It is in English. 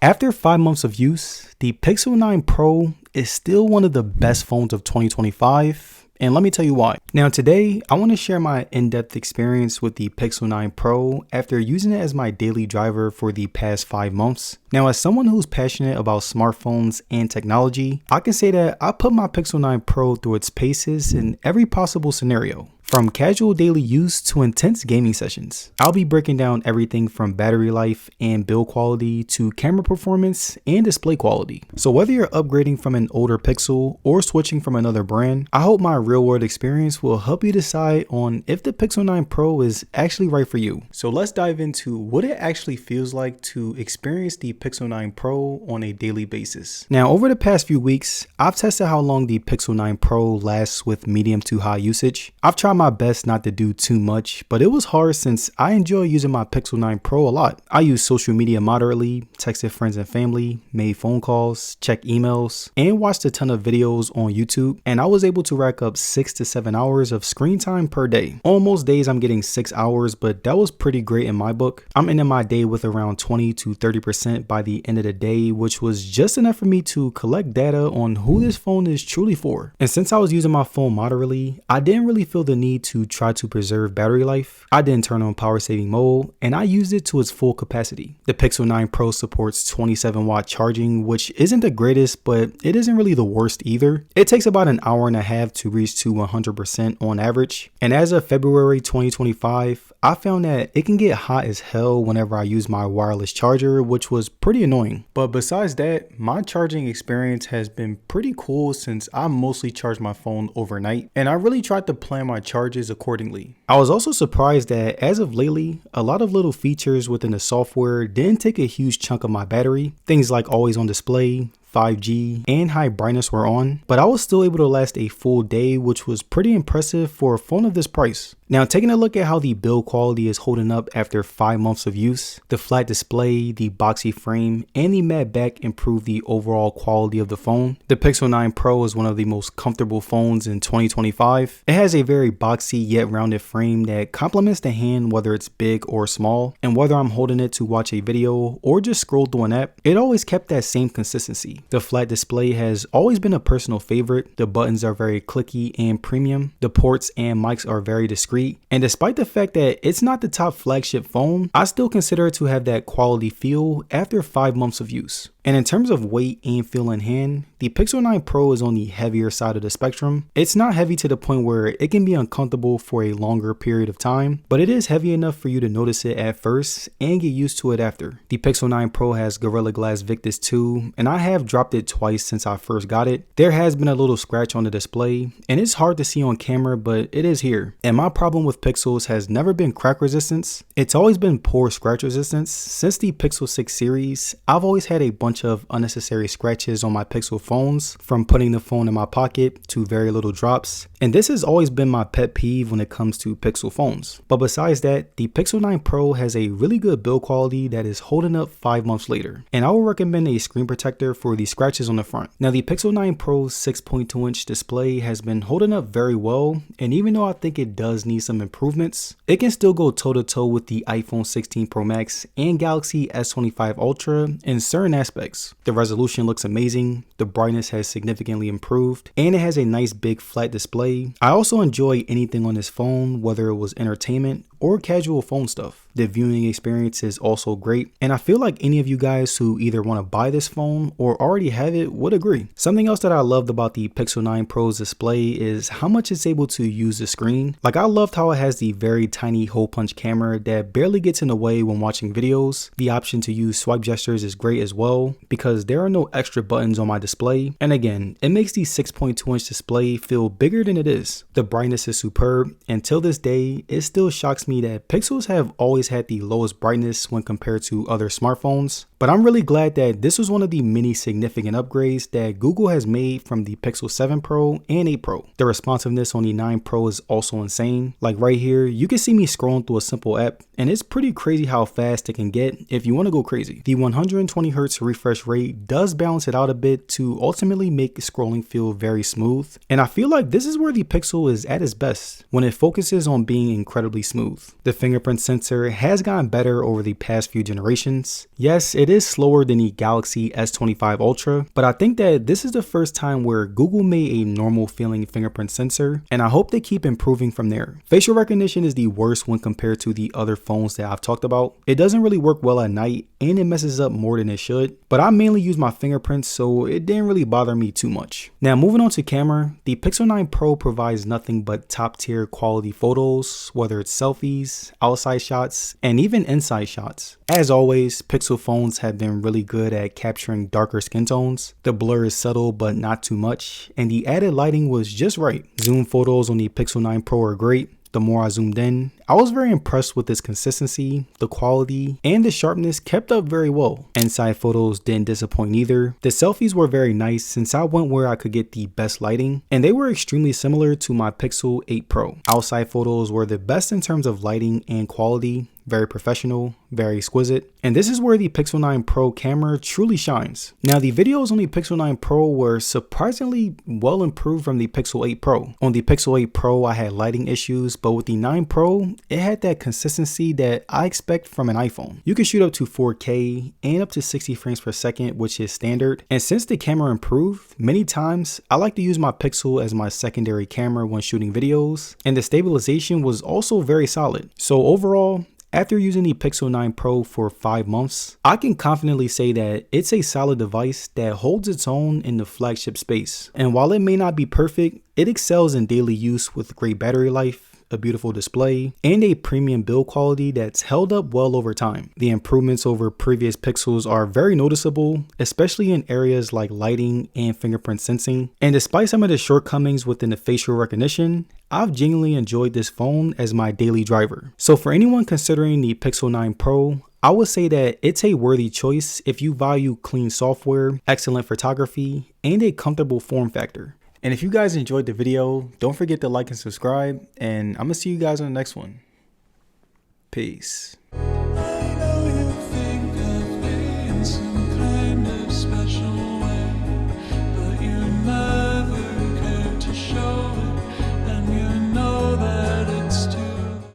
After 5 months of use, the Pixel 9 Pro is still one of the best phones of 2025. And let me tell you why. Now today, I want to share my in-depth experience with the Pixel 9 Pro after using it as my daily driver for the past 5 months. Now as someone who's passionate about smartphones and technology, I can say that I put my Pixel 9 Pro through its paces in every possible scenario. From casual daily use to intense gaming sessions. I'll be breaking down everything from battery life and build quality to camera performance and display quality. So whether you're upgrading from an older Pixel or switching from another brand, I hope my real world experience will help you decide on if the Pixel 9 Pro is actually right for you. So let's dive into what it actually feels like to experience the Pixel 9 Pro on a daily basis. Now over the past few weeks, I've tested how long the Pixel 9 Pro lasts with medium to high usage. I've tried my best not to do too much, but it was hard since I enjoy using my Pixel 9 Pro a lot. I use social media moderately, texted friends and family, made phone calls, checked emails, and watched a ton of videos on YouTube, and I was able to rack up 6 to 7 hours of screen time per day. On most days I'm getting 6 hours, but that was pretty great in my book. I'm ending my day with around 20 to 30% by the end of the day, which was just enough for me to collect data on who this phone is truly for. And since I was using my phone moderately, I didn't really feel the need to try to preserve battery life. I didn't turn on power saving mode and I used it to its full capacity. The Pixel 9 Pro supports 27 watt charging, which isn't the greatest, but it isn't really the worst either. It takes about an hour and a half to reach to 100% on average. And as of February 2025, I found that it can get hot as hell whenever I use my wireless charger, which was pretty annoying. But besides that, my charging experience has been pretty cool since I mostly charge my phone overnight, and I really tried to plan my charges accordingly. I was also surprised that as of lately, a lot of little features within the software didn't take a huge chunk of my battery. Things like always on display, 5G, and high brightness were on, but I was still able to last a full day, which was pretty impressive for a phone of this price. Now taking a look at how the build quality is holding up after 5 months of use, the flat display, the boxy frame, and the matte back improve the overall quality of the phone. The Pixel 9 Pro is one of the most comfortable phones in 2025. It has a very boxy yet rounded frame that complements the hand whether it's big or small, and whether I'm holding it to watch a video or just scroll through an app, it always kept that same consistency. The flat display has always been a personal favorite. The buttons are very clicky and premium. The ports and mics are very discreet. And despite the fact that it's not the top flagship phone, I still consider it to have that quality feel after 5 months of use. And in terms of weight and feel in hand, the Pixel 9 Pro is on the heavier side of the spectrum. It's not heavy to the point where it can be uncomfortable for a longer period of time, but it is heavy enough for you to notice it at first and get used to it after. The Pixel 9 Pro has Gorilla Glass Victus 2, and I have dropped it twice since I first got it. There has been a little scratch on the display, and it's hard to see on camera, but it is here. And my problem with Pixels has never been crack resistance. It's always been poor scratch resistance. Since the Pixel 6 series, I've always had a bunch of unnecessary scratches on my Pixel phones, from putting the phone in my pocket to very little drops, and this has always been my pet peeve when it comes to Pixel phones. But besides that, the Pixel 9 Pro has a really good build quality that is holding up 5 months later, and I would recommend a screen protector for the scratches on the front. Now the Pixel 9 Pro's 6.2 inch display has been holding up very well, and even though I think it does need some improvements, it can still go toe to toe with the iPhone 16 Pro Max and Galaxy S25 Ultra in certain aspects. The resolution looks amazing, the brightness has significantly improved, and it has a nice big flat display. I also enjoy anything on this phone, whether it was entertainment or casual phone stuff. The viewing experience is also great, and I feel like any of you guys who either want to buy this phone or already have it would agree. Something else that I loved about the Pixel 9 Pro's display is how much it's able to use the screen. Like, I loved how it has the very tiny hole punch camera that barely gets in the way when watching videos. The option to use swipe gestures is great as well because there are no extra buttons on my display, and again, it makes the 6.2 inch display feel bigger than it is. The brightness is superb, and till this day it still shocks me that Pixels have always had the lowest brightness when compared to other smartphones. But I'm really glad that this was one of the many significant upgrades that Google has made from the Pixel 7 Pro and 8 Pro. The responsiveness on the 9 Pro is also insane. Like right here, you can see me scrolling through a simple app, and it's pretty crazy how fast it can get if you want to go crazy. The 120Hz refresh rate does balance it out a bit to ultimately make scrolling feel very smooth. And I feel like this is where the Pixel is at its best, when it focuses on being incredibly smooth. The fingerprint sensor software has gotten better over the past few generations. Yes, it is slower than the Galaxy S25 Ultra, but I think that this is the first time where Google made a normal feeling fingerprint sensor, and I hope they keep improving from there. Facial recognition is the worst when compared to the other phones that I've talked about. It doesn't really work well at night, and it messes up more than it should, but I mainly use my fingerprints, so it didn't really bother me too much. Now moving on to camera, the Pixel 9 Pro provides nothing but top tier quality photos, whether it's selfies, outside shots, and even inside shots. As always, Pixel phones have been really good at capturing darker skin tones. The blur is subtle but not too much, and the added lighting was just right. Zoom photos on the Pixel 9 Pro are great. The more I zoomed in, I was very impressed with its consistency, the quality, and the sharpness kept up very well. Inside photos didn't disappoint either. The selfies were very nice since I went where I could get the best lighting, and they were extremely similar to my Pixel 8 Pro. Outside photos were the best in terms of lighting and quality. Very professional, very exquisite. And this is where the Pixel 9 Pro camera truly shines. Now the videos on the Pixel 9 Pro were surprisingly well improved from the Pixel 8 Pro. On the Pixel 8 Pro I had lighting issues, but with the 9 Pro, it had that consistency that I expect from an iPhone. You can shoot up to 4K and up to 60 frames per second, which is standard. And since the camera improved, many times I like to use my Pixel as my secondary camera when shooting videos, and the stabilization was also very solid. So overall, after using the Pixel 9 Pro for 5 months, I can confidently say that it's a solid device that holds its own in the flagship space. And while it may not be perfect, it excels in daily use with great battery life, a beautiful display, and a premium build quality that's held up well over time. The improvements over previous Pixels are very noticeable, especially in areas like lighting and fingerprint sensing. And despite some of the shortcomings within the facial recognition, I've genuinely enjoyed this phone as my daily driver. So for anyone considering the Pixel 9 Pro, I would say that it's a worthy choice if you value clean software, excellent photography, and a comfortable form factor. And if you guys enjoyed the video, don't forget to like and subscribe, and I'm gonna see you guys on the next one. Peace.